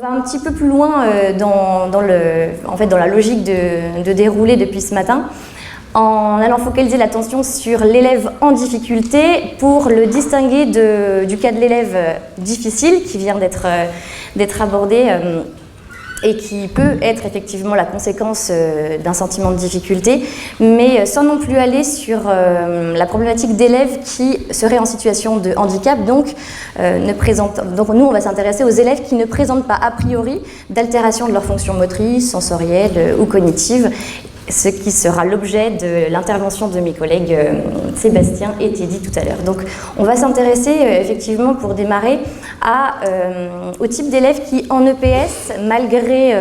On va un petit peu plus loin dans la logique de déroulé depuis ce matin, en allant focaliser l'attention sur l'élève en difficulté pour le distinguer du cas de l'élève difficile qui vient d'être abordé et qui peut être effectivement la conséquence d'un sentiment de difficulté, mais sans non plus aller sur la problématique d'élèves qui seraient en situation de handicap, donc nous on va s'intéresser aux élèves qui ne présentent pas a priori d'altération de leur fonction motrice, sensorielle ou cognitive, ce qui sera l'objet de l'intervention de mes collègues Sébastien et Teddy tout à l'heure. Donc on va s'intéresser effectivement pour démarrer au type d'élèves qui en EPS, malgré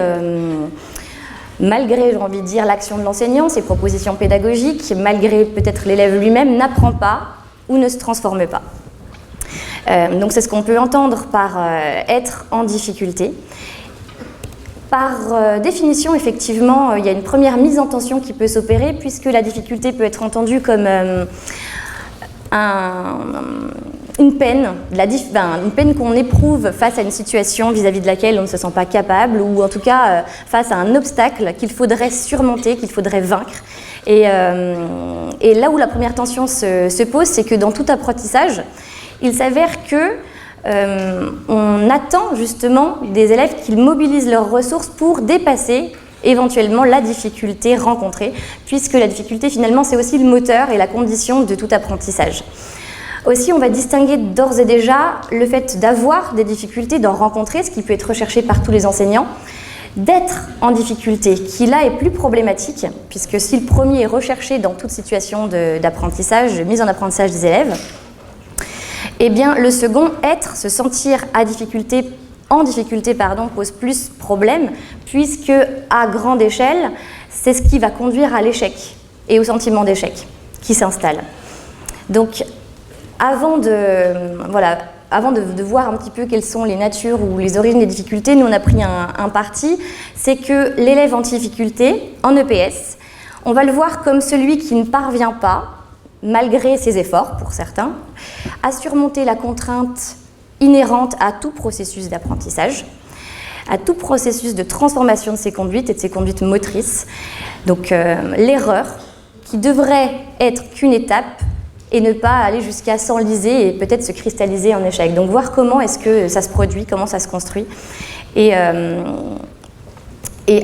j'ai envie de dire l'action de l'enseignant, ses propositions pédagogiques, malgré peut-être l'élève lui-même, n'apprend pas ou ne se transforme pas. Donc c'est ce qu'on peut entendre par être en difficulté. Par définition, effectivement, il y a une première mise en tension qui peut s'opérer puisque la difficulté peut être entendue comme une peine, une peine qu'on éprouve face à une situation vis-à-vis de laquelle on ne se sent pas capable ou en tout cas face à un obstacle qu'il faudrait surmonter, qu'il faudrait vaincre. Et là où la première tension se pose, c'est que dans tout apprentissage, il s'avère que on attend justement des élèves qu'ils mobilisent leurs ressources pour dépasser éventuellement la difficulté rencontrée, puisque la difficulté finalement c'est aussi le moteur et la condition de tout apprentissage. Aussi on va distinguer d'ores et déjà le fait d'avoir des difficultés, d'en rencontrer, ce qui peut être recherché par tous les enseignants, d'être en difficulté, qui là est plus problématique, puisque si le premier est recherché dans toute situation d'apprentissage, de mise en apprentissage des élèves, eh bien, le second, se sentir en difficulté, pose plus problème, puisque à grande échelle, c'est ce qui va conduire à l'échec et au sentiment d'échec qui s'installe. Donc, avant de voir un petit peu quelles sont les natures ou les origines des difficultés, nous on a pris un parti, c'est que l'élève en difficulté, en EPS, on va le voir comme celui qui ne parvient pas, malgré ses efforts pour certains, à surmonter la contrainte inhérente à tout processus d'apprentissage, à tout processus de transformation de ses conduites et de ses conduites motrices. Donc l'erreur qui devrait être qu'une étape et ne pas aller jusqu'à s'enliser et peut-être se cristalliser en échec. Donc voir comment est-ce que ça se produit, comment ça se construit. Et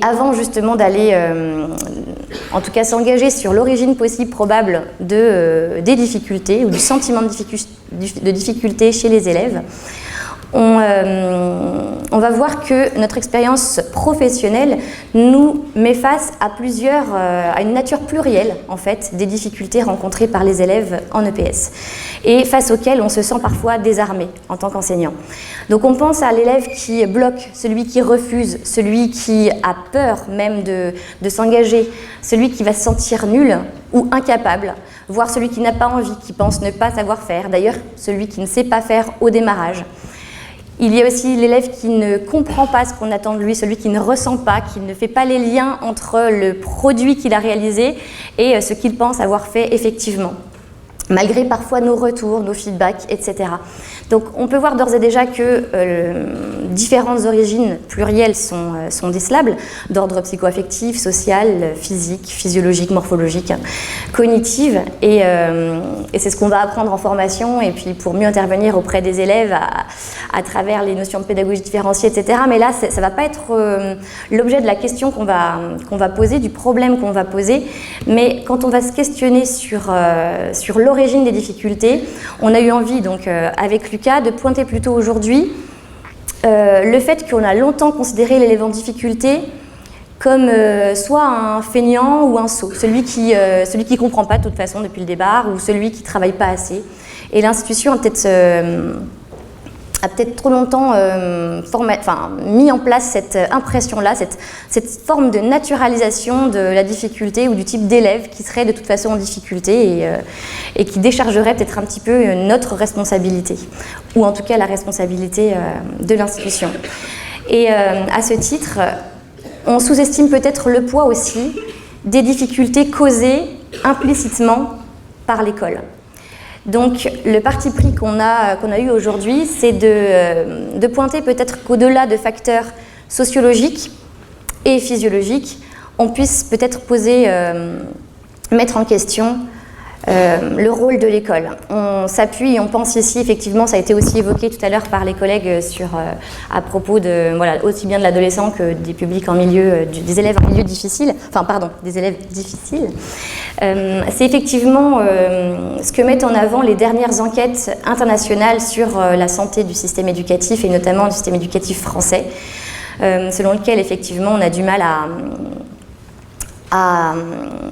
avant justement d'aller, en tout cas s'engager sur l'origine possible, probable des difficultés ou du sentiment de difficulté chez les élèves, on va voir que notre expérience professionnelle nous met face à une nature plurielle en fait, des difficultés rencontrées par les élèves en EPS et face auxquelles on se sent parfois désarmé en tant qu'enseignant. Donc on pense à l'élève qui bloque, celui qui refuse, celui qui a peur même de s'engager, celui qui va se sentir nul ou incapable, voire celui qui n'a pas envie, qui pense ne pas savoir faire, d'ailleurs celui qui ne sait pas faire au démarrage. Il y a aussi l'élève qui ne comprend pas ce qu'on attend de lui, celui qui ne ressent pas, qui ne fait pas les liens entre le produit qu'il a réalisé et ce qu'il pense avoir fait effectivement, malgré parfois nos retours, nos feedbacks, etc. Donc on peut voir d'ores et déjà que différentes origines plurielles sont décelables, d'ordre psycho-affectif, social, physique, physiologique, morphologique, cognitive, et c'est ce qu'on va apprendre en formation, et puis pour mieux intervenir auprès des élèves à travers les notions de pédagogie différenciée, etc. Mais là, ça ne va pas être l'objet de la question qu'on va poser, du problème qu'on va poser, mais quand on va se questionner sur l'origine des difficultés, on a eu envie, donc avec Lucas, de pointer plutôt aujourd'hui le fait qu'on a longtemps considéré l'élève en difficulté comme soit un feignant ou un sot, celui qui ne comprend pas de toute façon depuis le départ ou celui qui ne travaille pas assez. Et l'institution a peut-être trop longtemps mis en place cette impression-là, cette forme de naturalisation de la difficulté ou du type d'élève qui serait de toute façon en difficulté et qui déchargerait peut-être un petit peu notre responsabilité, ou en tout cas la responsabilité de l'institution. Et à ce titre, on sous-estime peut-être le poids aussi des difficultés causées implicitement par l'école. Donc le parti pris qu'on a eu aujourd'hui, c'est de pointer peut-être qu'au-delà de facteurs sociologiques et physiologiques, on puisse peut-être mettre en question le rôle de l'école. On s'appuie, on pense ici, effectivement, ça a été aussi évoqué tout à l'heure par les collègues à propos de, voilà, aussi bien de l'adolescent que des publics en milieu, des élèves en milieu difficile, des élèves difficiles. C'est effectivement ce que mettent en avant les dernières enquêtes internationales sur la santé du système éducatif et notamment du système éducatif français, selon lequel, effectivement, on a du mal à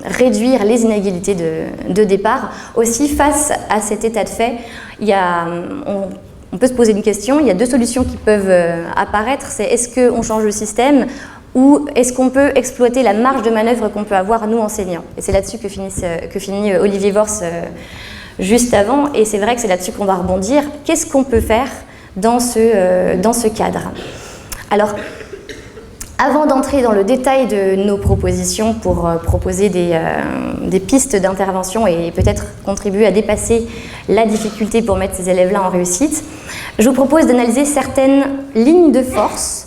réduire les inégalités de départ. Aussi, face à cet état de fait, on peut se poser une question. Il y a deux solutions qui peuvent apparaître. C'est est-ce qu'on change le système ou est-ce qu'on peut exploiter la marge de manœuvre qu'on peut avoir, nous, enseignants? Et c'est là-dessus que finit Olivier Wors juste avant. Et c'est vrai que c'est là-dessus qu'on va rebondir. Qu'est-ce qu'on peut faire dans ce cadre? Alors, avant d'entrer dans le détail de nos propositions pour proposer des pistes d'intervention et peut-être contribuer à dépasser la difficulté pour mettre ces élèves-là en réussite, je vous propose d'analyser certaines lignes de force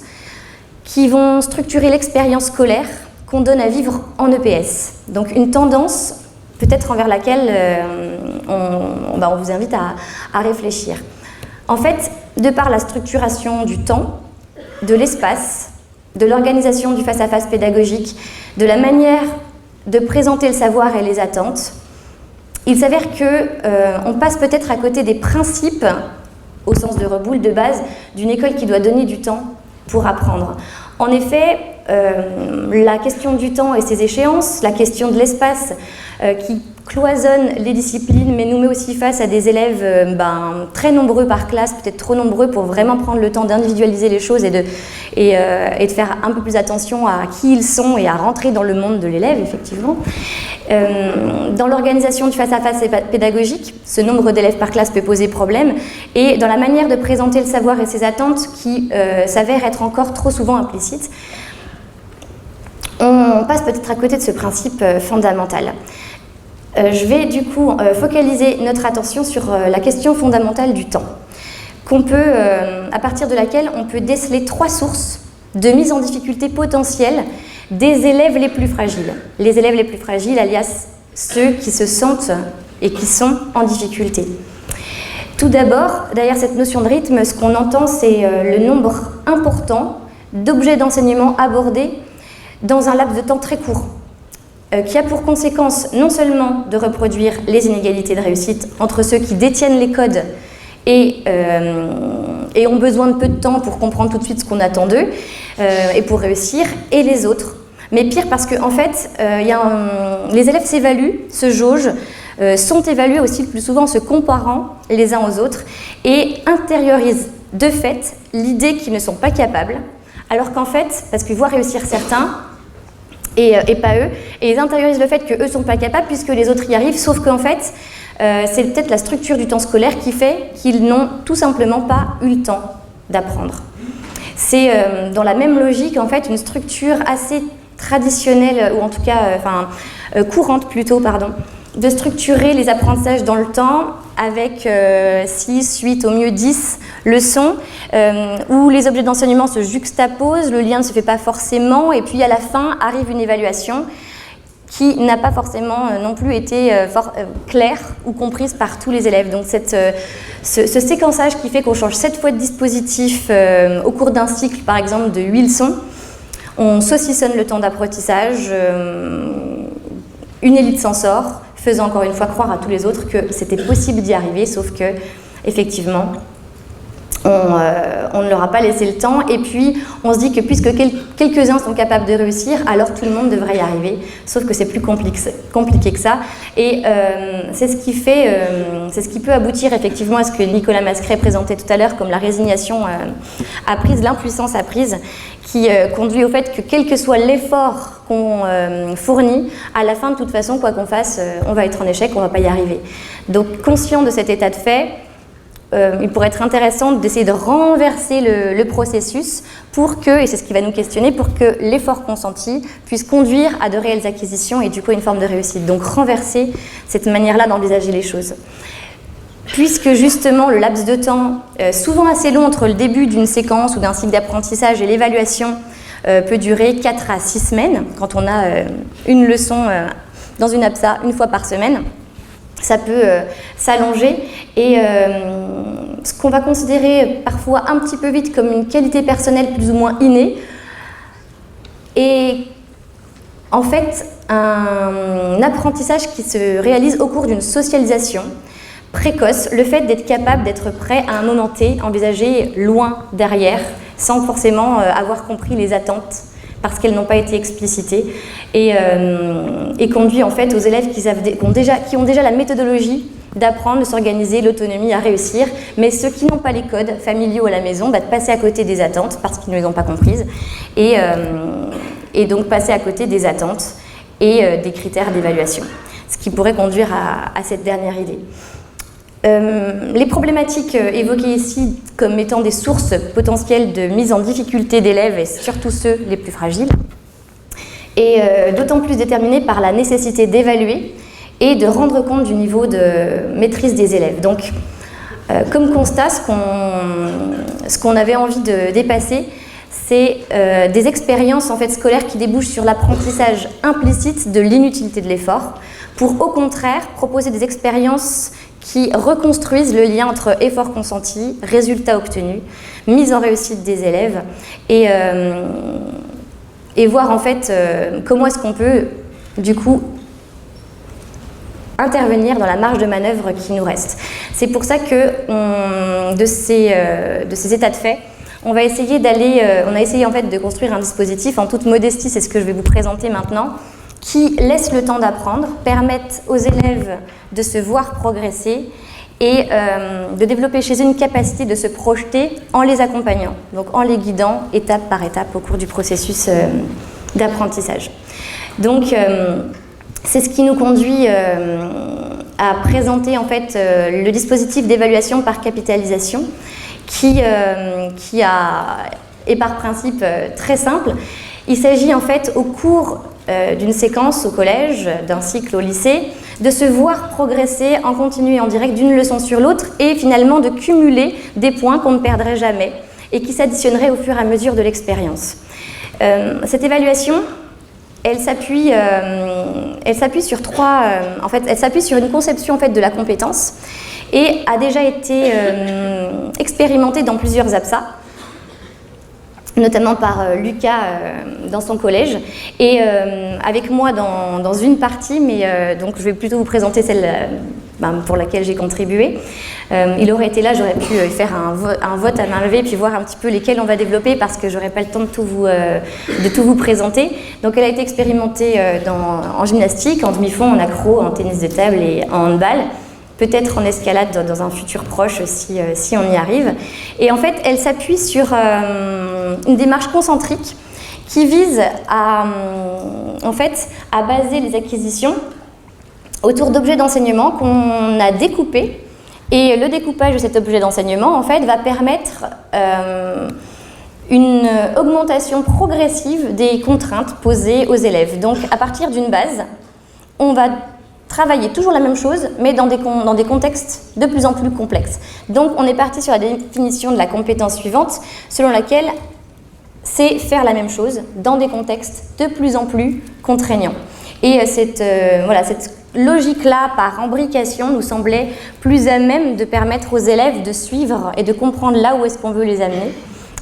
qui vont structurer l'expérience scolaire qu'on donne à vivre en EPS. Donc une tendance peut-être envers laquelle on vous invite à réfléchir. En fait, de par la structuration du temps, de l'espace, de l'organisation du face-à-face pédagogique, de la manière de présenter le savoir et les attentes, il s'avère qu'on passe peut-être à côté des principes, au sens de Reboul, de base, d'une école qui doit donner du temps pour apprendre. En effet, la question du temps et ses échéances, la question de l'espace qui cloisonne les disciplines, mais nous met aussi face à des élèves très nombreux par classe, peut-être trop nombreux pour vraiment prendre le temps d'individualiser les choses et de faire un peu plus attention à qui ils sont et à rentrer dans le monde de l'élève, effectivement. Dans l'organisation du face-à-face pédagogique, ce nombre d'élèves par classe peut poser problème, et dans la manière de présenter le savoir et ses attentes qui s'avèrent être encore trop souvent implicites, on passe peut-être à côté de ce principe fondamental. Je vais du coup focaliser notre attention sur la question fondamentale du temps, à partir de laquelle on peut déceler 3 sources de mise en difficulté potentielle des élèves les plus fragiles. Les élèves les plus fragiles, alias ceux qui se sentent et qui sont en difficulté. Tout d'abord, derrière cette notion de rythme, ce qu'on entend, c'est le nombre important d'objets d'enseignement abordés dans un laps de temps très court, qui a pour conséquence non seulement de reproduire les inégalités de réussite entre ceux qui détiennent les codes et ont besoin de peu de temps pour comprendre tout de suite ce qu'on attend d'eux et pour réussir, et les autres. Mais pire, parce que en fait, les élèves s'évaluent, se jaugent, sont évalués aussi le plus souvent en se comparant les uns aux autres et intériorisent de fait l'idée qu'ils ne sont pas capables, alors qu'en fait, parce qu'ils voient réussir certains, et pas eux, et ils intériorisent le fait qu'eux ne sont pas capables puisque les autres y arrivent, sauf qu'en fait, c'est peut-être la structure du temps scolaire qui fait qu'ils n'ont tout simplement pas eu le temps d'apprendre. C'est dans la même logique, en fait, une structure assez traditionnelle, ou en tout cas courante plutôt, de structurer les apprentissages dans le temps avec 6, 8, au mieux 10 leçons, où les objets d'enseignement se juxtaposent, le lien ne se fait pas forcément, et puis à la fin arrive une évaluation qui n'a pas forcément non plus été claire ou comprise par tous les élèves. Donc ce séquençage qui fait qu'on change 7 fois de dispositif au cours d'un cycle, par exemple de 8 leçons, on saucissonne le temps d'apprentissage, une élite s'en sort, faisant encore une fois croire à tous les autres que c'était possible d'y arriver, sauf que, effectivement, on ne leur a pas laissé le temps, et puis on se dit que puisque quelques-uns sont capables de réussir, alors tout le monde devrait y arriver, sauf que c'est plus compliqué que ça, et c'est ce qui peut aboutir effectivement à ce que Nicolas Mascret présentait tout à l'heure comme la résignation apprise, l'impuissance apprise, qui conduit au fait que quel que soit l'effort qu'on fournit, à la fin de toute façon, quoi qu'on fasse, on va être en échec, on ne va pas y arriver. Donc conscient de cet état de fait, il pourrait être intéressant d'essayer de renverser le processus pour que, et c'est ce qui va nous questionner, pour que l'effort consenti puisse conduire à de réelles acquisitions et du coup une forme de réussite. Donc renverser cette manière-là d'envisager les choses. puisque justement le laps de temps, souvent assez long entre le début d'une séquence ou d'un cycle d'apprentissage et l'évaluation, peut durer 4 à 6 semaines, quand on a une leçon dans une APSA une fois par semaine. Ça peut s'allonger et ce qu'on va considérer parfois un petit peu vite comme une qualité personnelle plus ou moins innée est en fait un apprentissage qui se réalise au cours d'une socialisation précoce, le fait d'être capable d'être prêt à un moment T, envisager loin derrière, sans forcément avoir compris les attentes parce qu'elles n'ont pas été explicitées, et conduit en fait aux élèves qui ont déjà la méthodologie d'apprendre, de s'organiser, l'autonomie à réussir, mais ceux qui n'ont pas les codes familiaux à la maison, de passer à côté des attentes parce qu'ils ne les ont pas comprises, et donc passer à côté des attentes et des critères d'évaluation, ce qui pourrait conduire à cette dernière idée. Les problématiques évoquées ici comme étant des sources potentielles de mise en difficulté d'élèves, et surtout ceux les plus fragiles, et d'autant plus déterminées par la nécessité d'évaluer et de rendre compte du niveau de maîtrise des élèves. Donc, comme constat, ce qu'on avait envie de dépasser, c'est des expériences en fait, scolaires qui débouchent sur l'apprentissage implicite de l'inutilité de l'effort, pour au contraire proposer des expériences qui reconstruisent le lien entre effort consenti, résultats obtenus, mise en réussite des élèves, et voir en fait comment est-ce qu'on peut du coup intervenir dans la marge de manœuvre qui nous reste. C'est pour ça que de ces états de fait, on a essayé en fait de construire un dispositif en toute modestie, c'est ce que je vais vous présenter maintenant, qui laisse le temps d'apprendre, permettent aux élèves de se voir progresser et de développer chez eux une capacité de se projeter en les accompagnant, donc en les guidant étape par étape au cours du processus d'apprentissage. Donc c'est ce qui nous conduit à présenter en fait le dispositif d'évaluation par capitalisation qui est par principe très simple. Il s'agit en fait au cours d'une séquence au collège, d'un cycle au lycée, de se voir progresser en continu et en direct d'une leçon sur l'autre et finalement de cumuler des points qu'on ne perdrait jamais et qui s'additionneraient au fur et à mesure de l'expérience. Cette évaluation, elle s'appuie sur elle s'appuie sur une conception en fait de la compétence et a déjà été expérimentée dans plusieurs APSA, notamment par Lucas dans son collège, et avec moi dans une partie, mais donc je vais plutôt vous présenter celle pour laquelle j'ai contribué. Il aurait été là, j'aurais pu faire un vote à main levée, puis voir un petit peu lesquels on va développer, parce que j'aurais pas le temps de tout vous présenter. Donc elle a été expérimentée en gymnastique, en demi-fond, en accro, en tennis de table et en handball. Peut-être en escalade dans un futur proche si on y arrive. Et en fait, elle s'appuie sur une démarche concentrique qui vise à baser les acquisitions autour d'objets d'enseignement qu'on a découpés. Et le découpage de cet objet d'enseignement, en fait, va permettre une augmentation progressive des contraintes posées aux élèves. Donc, à partir d'une base, on va travailler toujours la même chose, mais dans des contextes de plus en plus complexes. Donc, on est parti sur la définition de la compétence suivante, selon laquelle c'est faire la même chose dans des contextes de plus en plus contraignants. Et cette logique-là, par imbrication, nous semblait plus à même de permettre aux élèves de suivre et de comprendre là où est-ce qu'on veut les amener,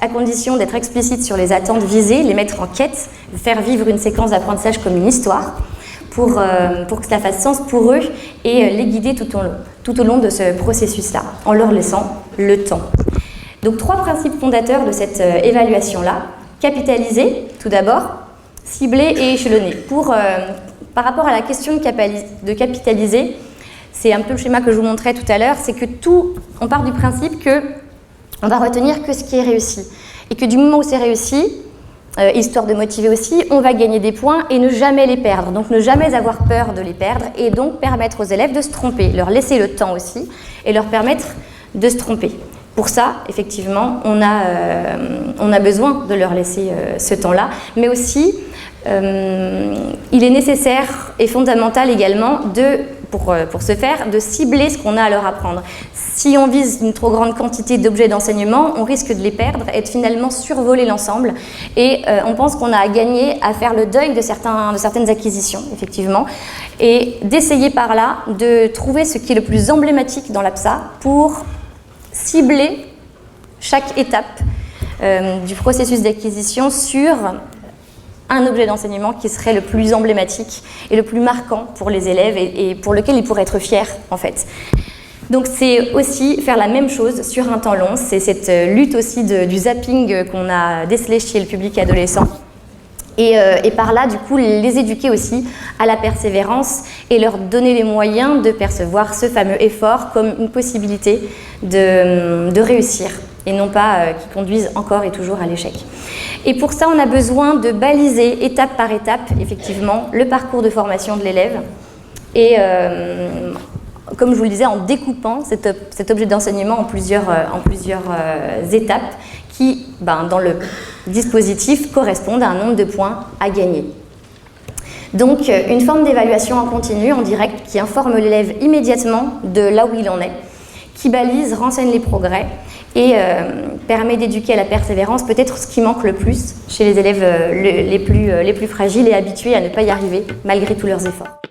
à condition d'être explicite sur les attentes visées, les mettre en quête, faire vivre une séquence d'apprentissage comme une histoire, pour que cela fasse sens pour eux et les guider tout au long de ce processus-là, en leur laissant le temps. Donc 3 principes fondateurs de cette évaluation-là: capitaliser, tout d'abord, cibler et échelonner. Par rapport à la question de capitaliser, c'est un peu le schéma que je vous montrais tout à l'heure, c'est que on part du principe qu'on va retenir que ce qui est réussi. Et que du moment où c'est réussi, histoire de motiver aussi, on va gagner des points et ne jamais les perdre. Donc ne jamais avoir peur de les perdre et donc permettre aux élèves de se tromper, leur laisser le temps aussi et leur permettre de se tromper. Pour ça, effectivement, on a besoin de leur laisser ce temps-là, mais aussi il est nécessaire et fondamental également de pour ce faire, de cibler ce qu'on a à leur apprendre. Si on vise une trop grande quantité d'objets d'enseignement, on risque de les perdre et de finalement survoler l'ensemble. Et on pense qu'on a à gagner à faire le deuil de certaines acquisitions, effectivement, et d'essayer par là de trouver ce qui est le plus emblématique dans l'APSA pour cibler chaque étape du processus d'acquisition sur un objet d'enseignement qui serait le plus emblématique et le plus marquant pour les élèves et pour lequel ils pourraient être fiers, en fait. Donc c'est aussi faire la même chose sur un temps long, c'est cette lutte aussi du zapping qu'on a décelé chez le public adolescent. Et par là, du coup, les éduquer aussi à la persévérance et leur donner les moyens de percevoir ce fameux effort comme une possibilité de réussir et non pas qui conduisent encore et toujours à l'échec. Et pour ça, on a besoin de baliser étape par étape, effectivement, le parcours de formation de l'élève et comme je vous le disais, en découpant cet objet d'enseignement en plusieurs étapes qui, dans le dispositif, correspondent à un nombre de points à gagner. Donc, une forme d'évaluation en continu, en direct, qui informe l'élève immédiatement de là où il en est, qui balise, renseigne les progrès et permet d'éduquer à la persévérance, peut-être ce qui manque le plus chez les élèves les plus fragiles et habitués à ne pas y arriver malgré tous leurs efforts.